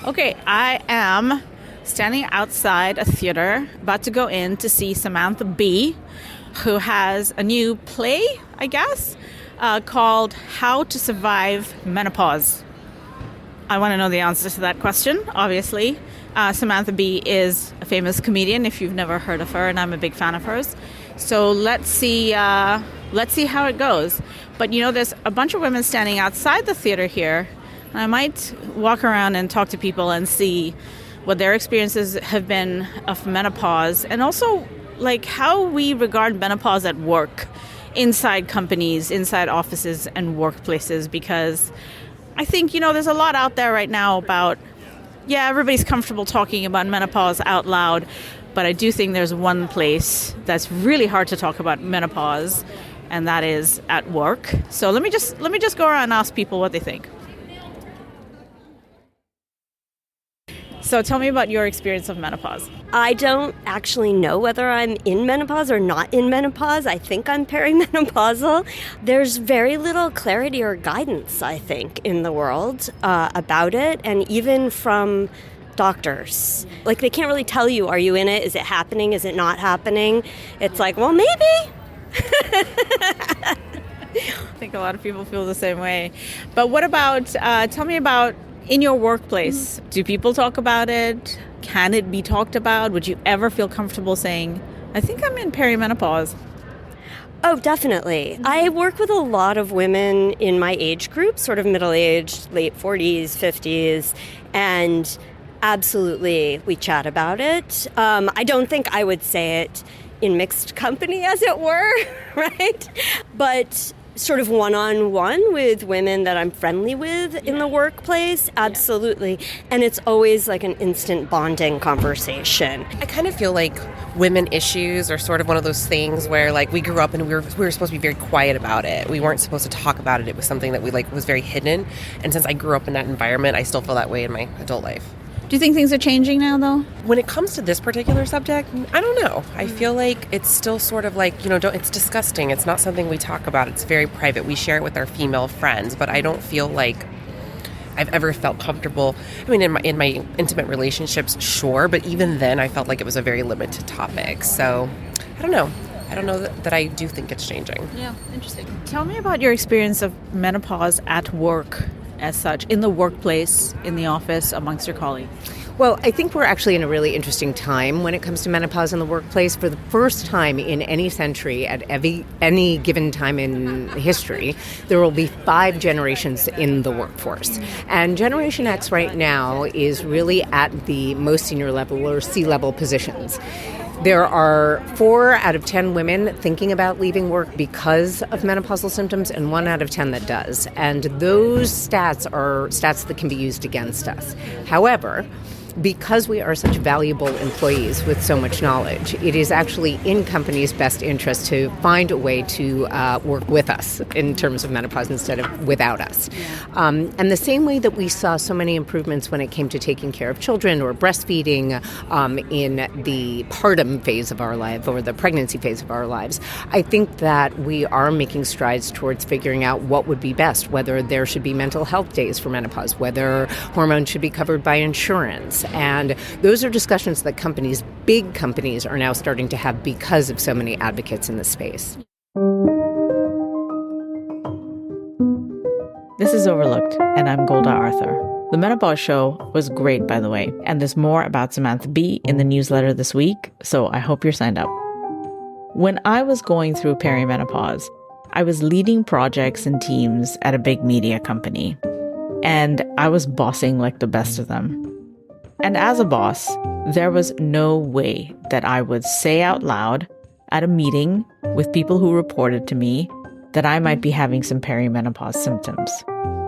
Okay, I am standing outside a theater, about to go in to see Samantha Bee, who has a new play, I guess, called How to Survive Menopause. I want to know the answer to that question, obviously. Samantha Bee is a famous comedian, if you've never heard of her, and I'm a big fan of hers. So let's see how it goes. But there's a bunch of women standing outside the theater here. I might walk around and talk to people and see what their experiences have been of menopause, and also like how we regard menopause at work, inside companies, inside offices and workplaces, because I think, there's a lot out there right now about, everybody's comfortable talking about menopause out loud, but I do think there's one place that's really hard to talk about menopause, and that is at work. So let me just go around and ask people what they think. So tell me about your experience of menopause. I don't actually know whether I'm in menopause or not in menopause. I think I'm perimenopausal. There's very little clarity or guidance, I think, in the world about it, and even from doctors. Like, they can't really tell you, are you in it? Is it happening? Is it not happening? It's like, well, maybe. I think a lot of people feel the same way. But what about, tell me about in your workplace, do people talk about it? Can it be talked about? Would you ever feel comfortable saying, I think I'm in perimenopause? Oh, definitely. I work with a lot of women in my age group, sort of middle-aged, late 40s, 50s, and absolutely we chat about it. I don't think I would say it in mixed company, as it were, right? But sort of one-on-one with women that I'm friendly with in the workplace, absolutely. And it's always like an instant bonding conversation. I kind of feel like women issues are sort of one of those things where, like, we grew up and we were supposed to be very quiet about it. We weren't supposed to talk about it. It was something that was very hidden. And since I grew up in that environment, I still feel that way in my adult life. Do you think things are changing now, though? When it comes to this particular subject, I don't know. I feel like it's still sort of like, it's disgusting. It's not something we talk about. It's very private. We share it with our female friends, but I don't feel like I've ever felt comfortable. I mean, in my intimate relationships, sure, but even then I felt like it was a very limited topic. So I don't know. I don't know that I do think it's changing. Yeah, interesting. Tell me about your experience of menopause at work, as such, in the workplace, in the office, amongst your colleagues. Well, I think we're actually in a really interesting time when it comes to menopause in the workplace. For the first time in any century, at any given time in history, there will be 5 generations in the workforce. And Generation X right now is really at the most senior level or C-level positions. There are 4 out of 10 women thinking about leaving work because of menopausal symptoms, and 1 out of 10 that does. And those stats are stats that can be used against us. However, because we are such valuable employees with so much knowledge, it is actually in companies' best interest to find a way to work with us in terms of menopause instead of without us. And the same way that we saw so many improvements when it came to taking care of children or breastfeeding in the postpartum phase of our life or the pregnancy phase of our lives, I think that we are making strides towards figuring out what would be best, whether there should be mental health days for menopause, whether hormones should be covered by insurance. And those are discussions that big companies, are now starting to have because of so many advocates in this space. This is Overlooked, and I'm Golda Arthur. The Menopause Show was great, by the way, and there's more about Samantha Bee in the newsletter this week, so I hope you're signed up. When I was going through perimenopause, I was leading projects and teams at a big media company, and I was bossing like the best of them. And as a boss, there was no way that I would say out loud at a meeting with people who reported to me that I might be having some perimenopause symptoms.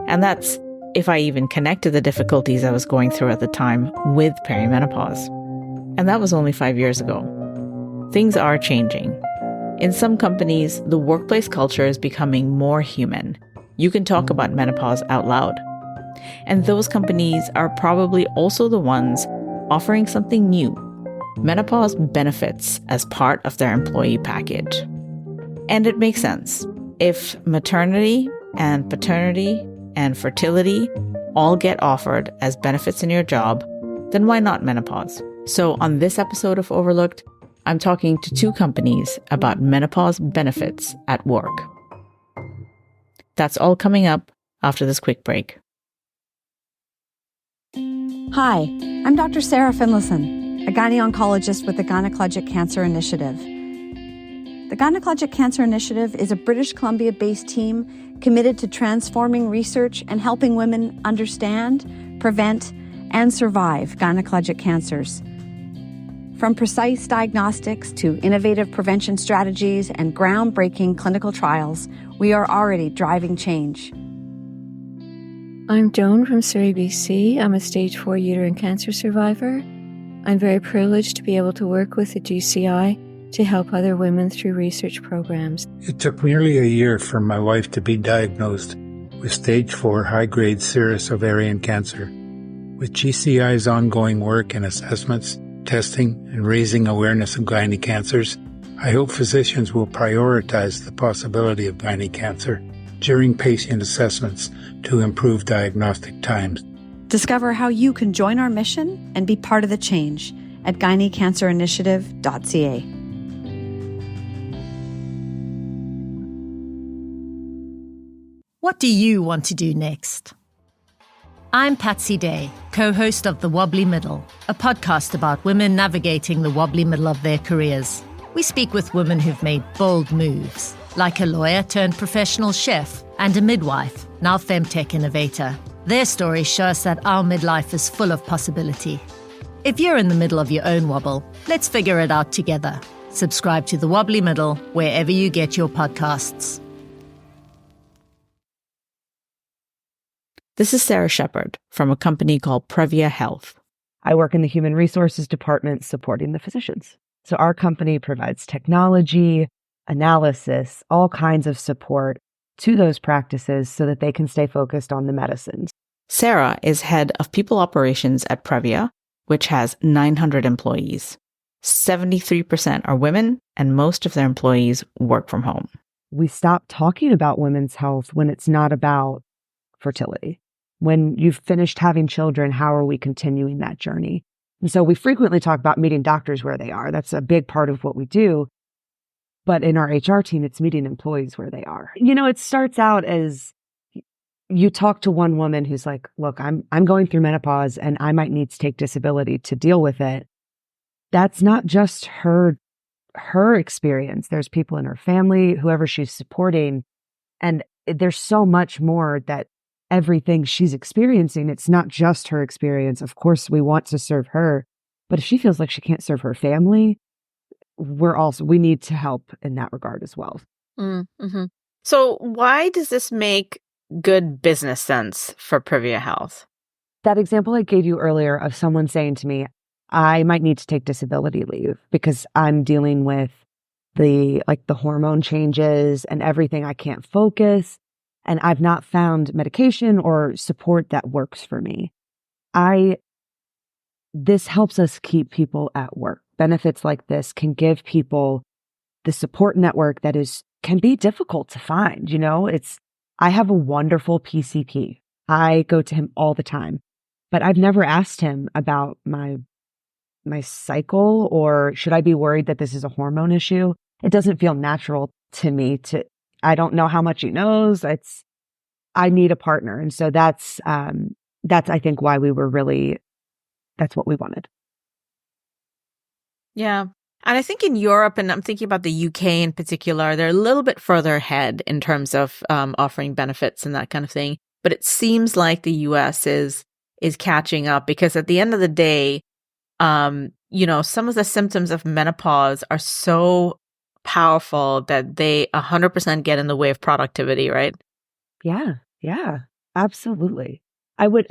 And that's if I even connected the difficulties I was going through at the time with perimenopause. And that was only 5 years ago. Things are changing. In some companies, the workplace culture is becoming more human. You can talk about menopause out loud. And those companies are probably also the ones offering something new, menopause benefits as part of their employee package. And it makes sense. If maternity and paternity and fertility all get offered as benefits in your job, then why not menopause? So on this episode of Overlooked, I'm talking to two companies about menopause benefits at work. That's all coming up after this quick break. Hi, I'm Dr. Sarah Finlayson, a gyne-oncologist with the Gynecologic Cancer Initiative. The Gynecologic Cancer Initiative is a British Columbia-based team committed to transforming research and helping women understand, prevent, and survive gynecologic cancers. From precise diagnostics to innovative prevention strategies and groundbreaking clinical trials, we are already driving change. I'm Joan from Surrey, BC. I'm a stage 4 uterine cancer survivor. I'm very privileged to be able to work with the GCI to help other women through research programs. It took nearly a year for my wife to be diagnosed with stage 4 high-grade serous ovarian cancer. With GCI's ongoing work and assessments, testing, and raising awareness of gynae cancers, I hope physicians will prioritize the possibility of gynae cancer during patient assessments to improve diagnostic times. Discover how you can join our mission and be part of the change at gynaecancerinitiative.ca. What do you want to do next? I'm Patsy Day, co-host of The Wobbly Middle, a podcast about women navigating the wobbly middle of their careers. We speak with women who've made bold moves, like a lawyer turned professional chef and a midwife, now femtech innovator. Their stories show us that our midlife is full of possibility. If you're in the middle of your own wobble, let's figure it out together. Subscribe to The Wobbly Middle wherever you get your podcasts. This is Sarah Shepard from a company called Privia Health. I work in the human resources department supporting the physicians. So our company provides technology, analysis, all kinds of support to those practices so that they can stay focused on the medicines. Sarah is head of people operations at Privia, which has 900 employees. 73% are women, and most of their employees work from home. We stop talking about women's health when it's not about fertility. When you've finished having children, how are we continuing that journey? And so we frequently talk about meeting doctors where they are. That's a big part of what we do. But in our HR team, it's meeting employees where they are. You know, it starts out as you talk to one woman who's like, look, I'm going through menopause and I might need to take disability to deal with it. That's not just her experience. There's people in her family, whoever she's supporting. And there's so much more that everything she's experiencing, it's not just her experience. Of course, we want to serve her. But if she feels like she can't serve her family, we need to help in that regard as well. Mm-hmm. So why does this make good business sense for Privia Health? That example I gave you earlier of someone saying to me, I might need to take disability leave because I'm dealing with the hormone changes and everything. I can't focus and I've not found medication or support that works for me. This helps us keep people at work. Benefits like this can give people the support network that can be difficult to find. You know, I have a wonderful PCP. I go to him all the time, but I've never asked him about my cycle or should I be worried that this is a hormone issue? It doesn't feel natural to me I don't know how much he knows. I need a partner. And so that's I think why that's what we wanted. Yeah. And I think in Europe, and I'm thinking about the UK in particular, they're a little bit further ahead in terms of offering benefits and that kind of thing. But it seems like the US is catching up because at the end of the day, some of the symptoms of menopause are so powerful that they 100% get in the way of productivity, right? Yeah, absolutely. I look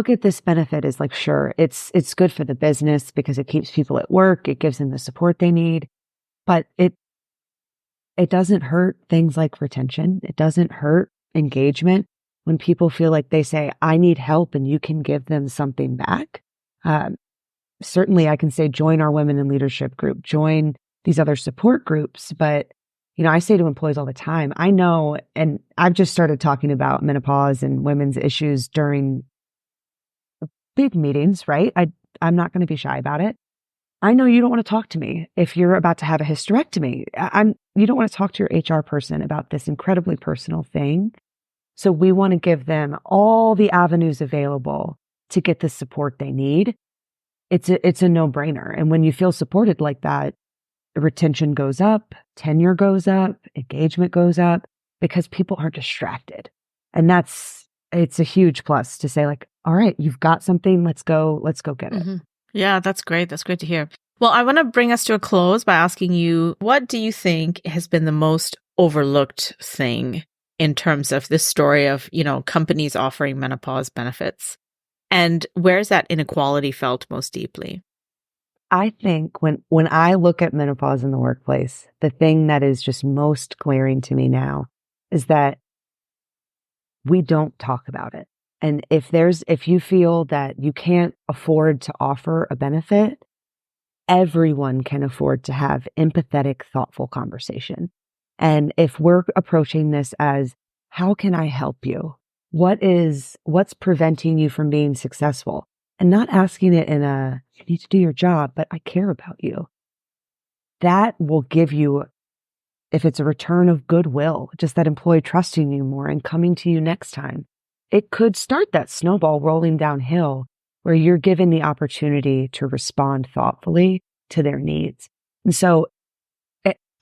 at this benefit as like, sure, it's good for the business because it keeps people at work. It gives them the support they need, but it doesn't hurt things like retention. It doesn't hurt engagement when people feel like they say, I need help and you can give them something back. Certainly I can say, join our women in leadership group, join these other support groups, but I say to employees all the time, I know, and I've just started talking about menopause and women's issues during big meetings, right? I'm not going to be shy about it. I know you don't want to talk to me if you're about to have a hysterectomy. You don't want to talk to your HR person about this incredibly personal thing. So we want to give them all the avenues available to get the support they need. It's a no-brainer. And when you feel supported like that, retention goes up, tenure goes up, engagement goes up because people aren't distracted. And it's a huge plus to say like, all right, you've got something, let's go get it. Yeah, that's great. That's great to hear. Well, I want to bring us to a close by asking you, what do you think has been the most overlooked thing in terms of this story of, companies offering menopause benefits? And where's that inequality felt most deeply? I think when I look at menopause in the workplace, the thing that is just most glaring to me now is that we don't talk about it. And if you feel that you can't afford to offer a benefit, everyone can afford to have empathetic, thoughtful conversation. And if we're approaching this as, how can I help you? What's preventing you from being successful? And not asking it in you need to do your job, but I care about you. That will give you, if it's a return of goodwill, just that employee trusting you more and coming to you next time. It could start that snowball rolling downhill where you're given the opportunity to respond thoughtfully to their needs. And so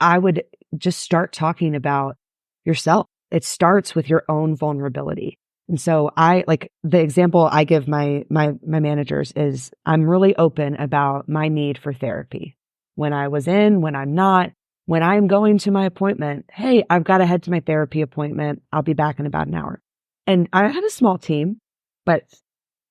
I would just start talking about yourself. It starts with your own vulnerability. And so the example I give my managers is I'm really open about my need for therapy. When I was in, when I'm not, when I'm going to my appointment, hey, I've got to head to my therapy appointment. I'll be back in about an hour. And I had a small team, but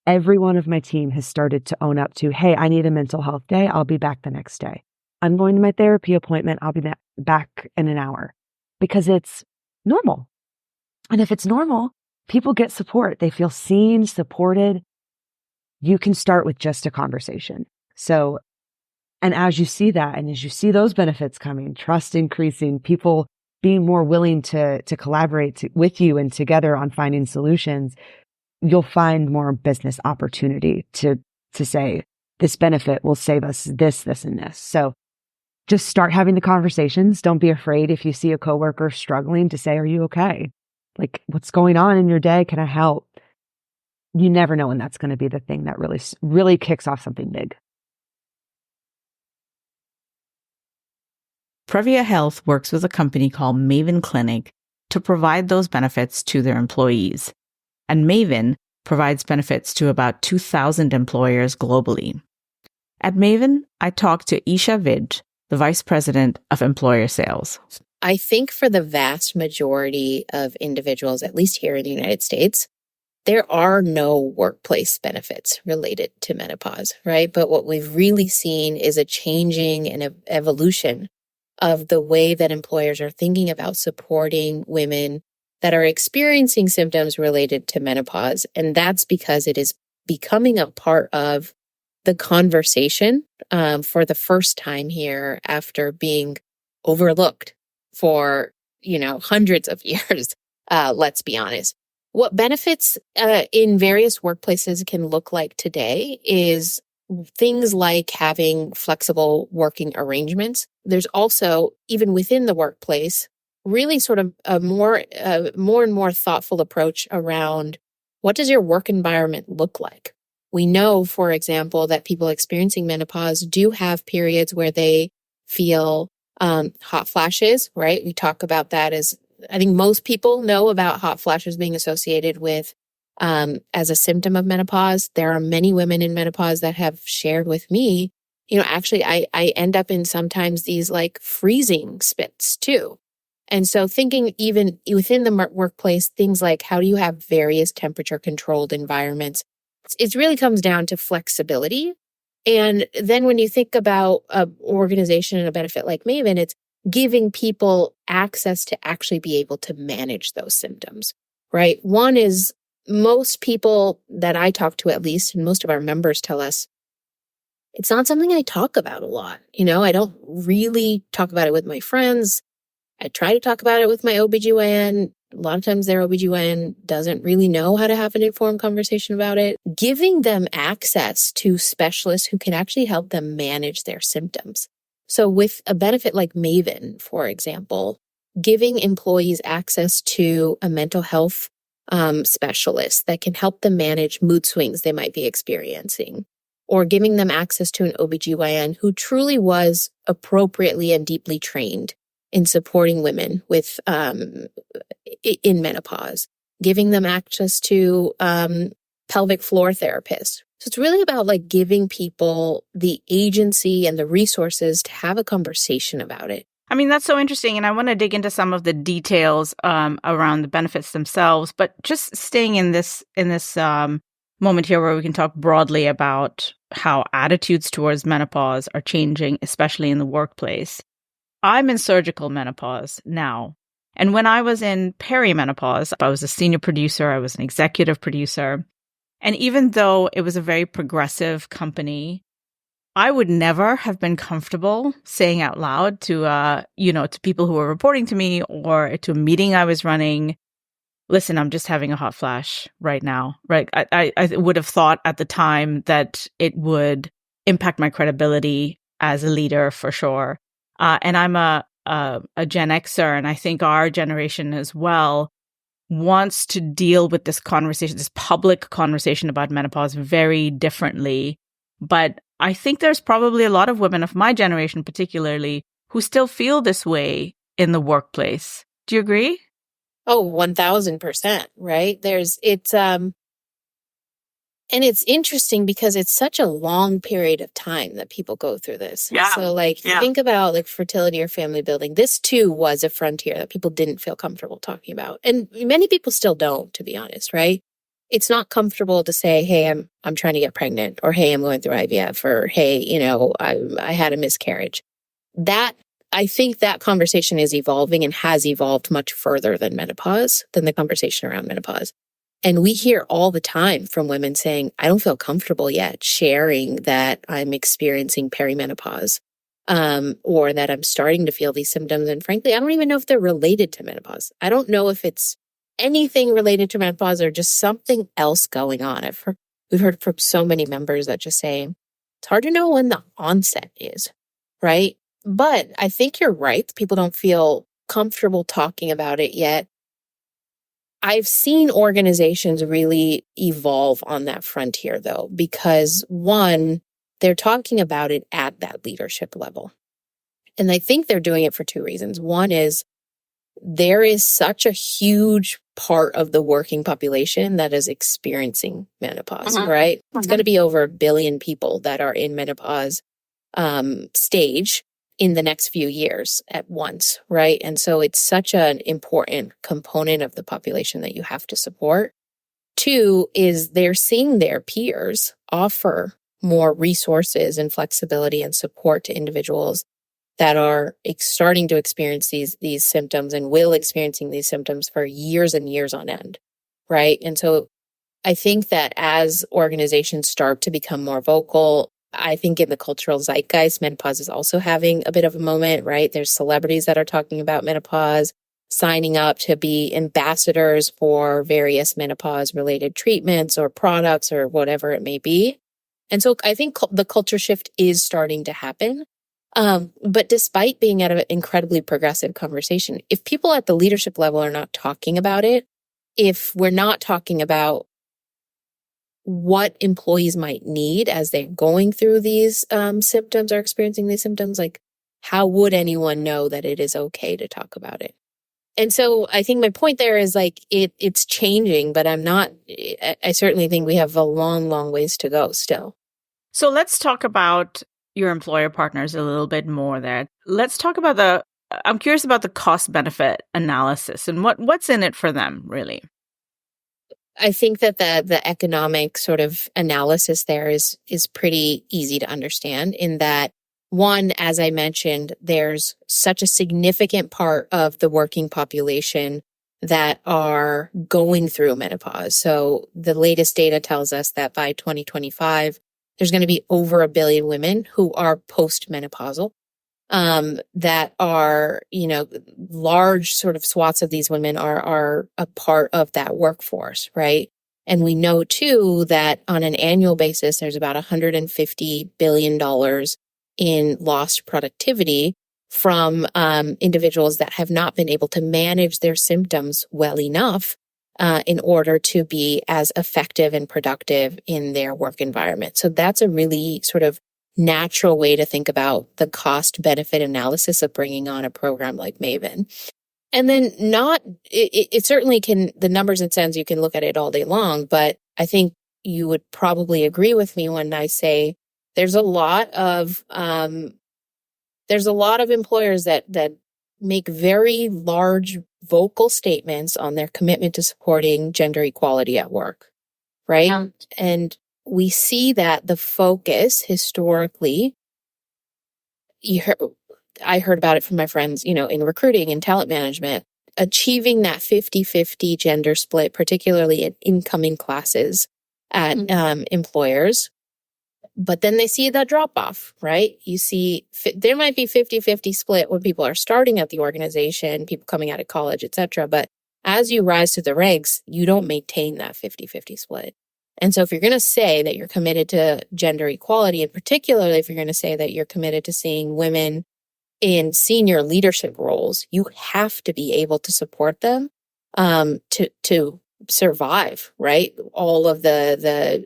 every one of my team has started to own up to, hey, I need a mental health day. I'll be back the next day. I'm going to my therapy appointment. I'll be back in an hour, because it's normal. And if it's normal, people get support. They feel seen, supported. You can start with just a conversation. So, and as you see that, and as you see those benefits coming, trust increasing, people being more willing to collaborate with you and together on finding solutions, you'll find more business opportunity to say, this benefit will save us this, and this. So just start having the conversations. Don't be afraid if you see a coworker struggling to say, are you okay? Like, what's going on in your day? Can I help? You never know when that's going to be the thing that really kicks off something big. Privia Health works with a company called Maven Clinic to provide those benefits to their employees. And Maven provides benefits to about 2,000 employers globally. At Maven, I talked to Isha Viij, the Vice President of Employer Sales. I think for the vast majority of individuals, at least here in the United States, there are no workplace benefits related to menopause, right? But what we've really seen is a changing and an evolution of the way that employers are thinking about supporting women that are experiencing symptoms related to menopause. And that's because it is becoming a part of the conversation for the first time here after being overlooked for, hundreds of years, let's be honest. What benefits in various workplaces can look like today is things like having flexible working arrangements. There's also, even within the workplace, really sort of a more and more thoughtful approach around what does your work environment look like? We know, for example, that people experiencing menopause do have periods where they feel hot flashes, right? We talk about that as, I think most people know about hot flashes being associated with as a symptom of menopause. There are many women in menopause that have shared with me, actually I end up in sometimes these like freezing spits too. And so thinking even within the workplace, things like how do you have various temperature controlled environments? It really comes down to flexibility. And then when you think about an organization and a benefit like Maven, it's giving people access to actually be able to manage those symptoms, right? One is most people that I talk to, at least, and most of our members tell us, it's not something I talk about a lot. I don't really talk about it with my friends. I try to talk about it with my OBGYN. A lot of times their OBGYN doesn't really know how to have an informed conversation about it. Giving them access to specialists who can actually help them manage their symptoms. So with a benefit like Maven, for example, giving employees access to a mental health specialist that can help them manage mood swings they might be experiencing, or giving them access to an OBGYN who truly was appropriately and deeply trained in supporting women with in menopause, giving them access to pelvic floor therapists. So it's really about like giving people the agency and the resources to have a conversation about it. I mean, that's so interesting. And I want to dig into some of the details around the benefits themselves, but just staying in this moment here where we can talk broadly about how attitudes towards menopause are changing, especially in the workplace. I'm in surgical menopause now. And when I was in perimenopause, I was a senior producer, I was an executive producer. And even though it was a very progressive company, I would never have been comfortable saying out loud to, to people who were reporting to me or to a meeting I was running, listen, I'm just having a hot flash right now, right? I would have thought at the time that it would impact my credibility as a leader for sure. And I'm a Gen Xer, and I think our generation as well wants to deal with this conversation, this public conversation about menopause very differently. But I think there's probably a lot of women of my generation particularly who still feel this way in the workplace. Do you agree? Oh, 1000%, right? And it's interesting because it's such a long period of time that people go through this. Yeah. So think about like fertility or family building. This too was a frontier that people didn't feel comfortable talking about. And many people still don't, to be honest, right? It's not comfortable to say, hey, I'm trying to get pregnant, or hey, I'm going through IVF, or hey, I had a miscarriage. I think that conversation is evolving and has evolved much further than the conversation around menopause. And we hear all the time from women saying, I don't feel comfortable yet sharing that I'm experiencing perimenopause, or that I'm starting to feel these symptoms. And frankly, I don't even know if they're related to menopause. I don't know if it's anything related to menopause or just something else going on. We've heard from so many members that just say, it's hard to know when the onset is, right? But I think you're right. People don't feel comfortable talking about it yet. I've seen organizations really evolve on that frontier, though, because one, they're talking about it at that leadership level. And I think they're doing it for two reasons. One is there is such a huge part of the working population that is experiencing menopause, right? It's going to be over 1 billion people that are in menopause stage in the next few years at once, right? And so it's such an important component of the population that you have to support. Two is they're seeing their peers offer more resources and flexibility and support to individuals that are starting to experience these symptoms and will experiencing these symptoms for years and years on end, right? And so I think that as organizations start to become more vocal, I think in the cultural zeitgeist, menopause is also having a bit of a moment, right? There's celebrities that are talking about menopause, signing up to be ambassadors for various menopause-related treatments or products or whatever it may be. And so I think the culture shift is starting to happen. But despite being at an incredibly progressive conversation, if people at the leadership level are not talking about it, if we're not talking about what employees might need as they're going through these symptoms or experiencing these symptoms, like how would anyone know that it is okay to talk about it? And so I think my point there is like it's changing, but I certainly think we have a long, long ways to go still. So let's talk about your employer partners a little bit more there. Let's talk about I'm curious about the cost benefit analysis and what's in it for them, really. I think that the economic sort of analysis there is pretty easy to understand in that, one, as I mentioned, there's such a significant part of the working population that are going through menopause. So the latest data tells us that by 2025, there's going to be over 1 billion women who are postmenopausal. that are, large sort of swaths of these women are a part of that workforce, right? And we know too that on an annual basis, there's about $150 billion in lost productivity from individuals that have not been able to manage their symptoms well enough in order to be as effective and productive in their work environment. So that's a really sort of natural way to think about the cost-benefit analysis of bringing on a program like Maven. And then it certainly can, the numbers and cents, you can look at it all day long, but I think you would probably agree with me when I say there's a lot of employers that make very large vocal statements on their commitment to supporting gender equality at work, right? Yeah. And we see that the focus historically, I heard about it from my friends, in recruiting and talent management, achieving that 50-50 gender split, particularly in incoming classes at employers. But then they see the drop off, right? You see, there might be 50-50 split when people are starting at the organization, people coming out of college, etc. But as you rise to the ranks, you don't maintain that 50-50 split. And so if you're going to say that you're committed to gender equality, and particularly if you're going to say that you're committed to seeing women in senior leadership roles, you have to be able to support them to survive, right? All of the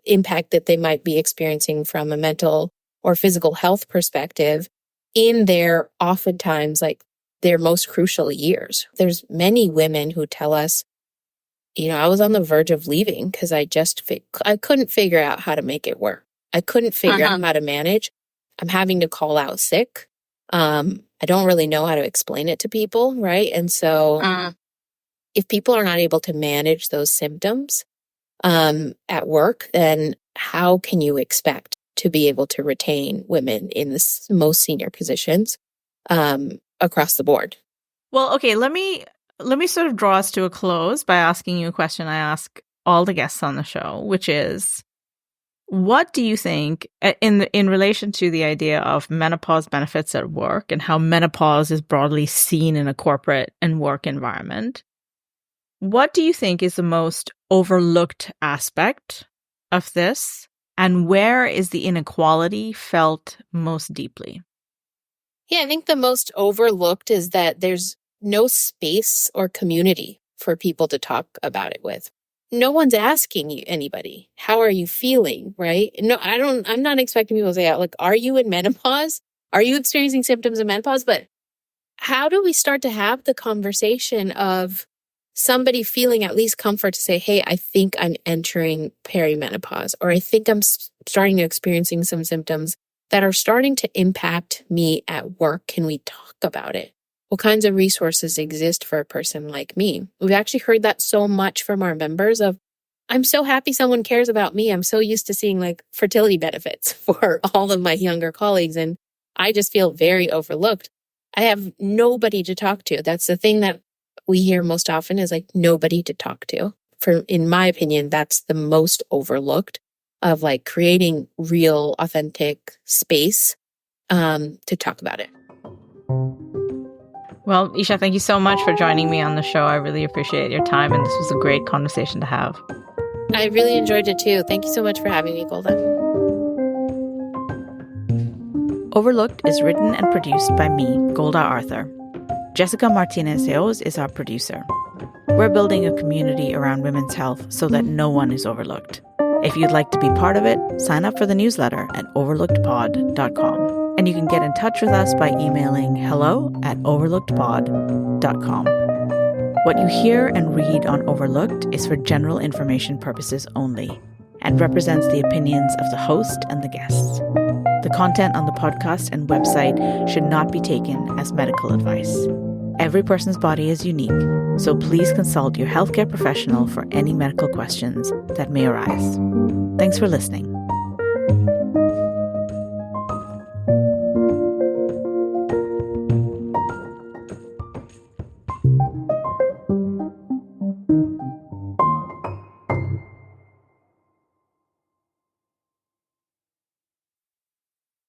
impact that they might be experiencing from a mental or physical health perspective in their oftentimes like their most crucial years. There's many women who tell us, I was on the verge of leaving because I couldn't figure out how to make it work. I couldn't figure out how to manage. I'm having to call out sick. I don't really know how to explain it to people, right? And so if people are not able to manage those symptoms at work, then how can you expect to be able to retain women in the most senior positions across the board? Well, okay, let me sort of draw us to a close by asking you a question I ask all the guests on the show, which is, what do you think in relation to the idea of menopause benefits at work and how menopause is broadly seen in a corporate and work environment? What do you think is the most overlooked aspect of this, and where is the inequality felt most deeply? Yeah, I think the most overlooked is that there's no space or community for people to talk about it with. No one's asking anybody, how are you feeling, right? No, I'm not expecting people to say, like, are you in menopause? Are you experiencing symptoms of menopause? But how do we start to have the conversation of somebody feeling at least comfort to say, hey, I think I'm entering perimenopause, or I think I'm starting to experiencing some symptoms that are starting to impact me at work. Can we talk about it? What kinds of resources exist for a person like me? We've actually heard that so much from our members of, I'm so happy someone cares about me. I'm so used to seeing like fertility benefits for all of my younger colleagues, and I just feel very overlooked. I have nobody to talk to. That's the thing that we hear most often is like nobody to talk to. In my opinion, that's the most overlooked of like creating real, authentic space to talk about it. Well, Isha, thank you so much for joining me on the show. I really appreciate your time, and this was a great conversation to have. I really enjoyed it too. Thank you so much for having me, Golda. Overlooked is written and produced by me, Golda Arthur. Jessica Martinez-Eos is our producer. We're building a community around women's health so that no one is overlooked. If you'd like to be part of it, sign up for the newsletter at overlookedpod.com. And you can get in touch with us by emailing hello@overlookedpod.com. What you hear and read on Overlooked is for general information purposes only and represents the opinions of the host and the guests. The content on the podcast and website should not be taken as medical advice. Every person's body is unique, so please consult your healthcare professional for any medical questions that may arise. Thanks for listening.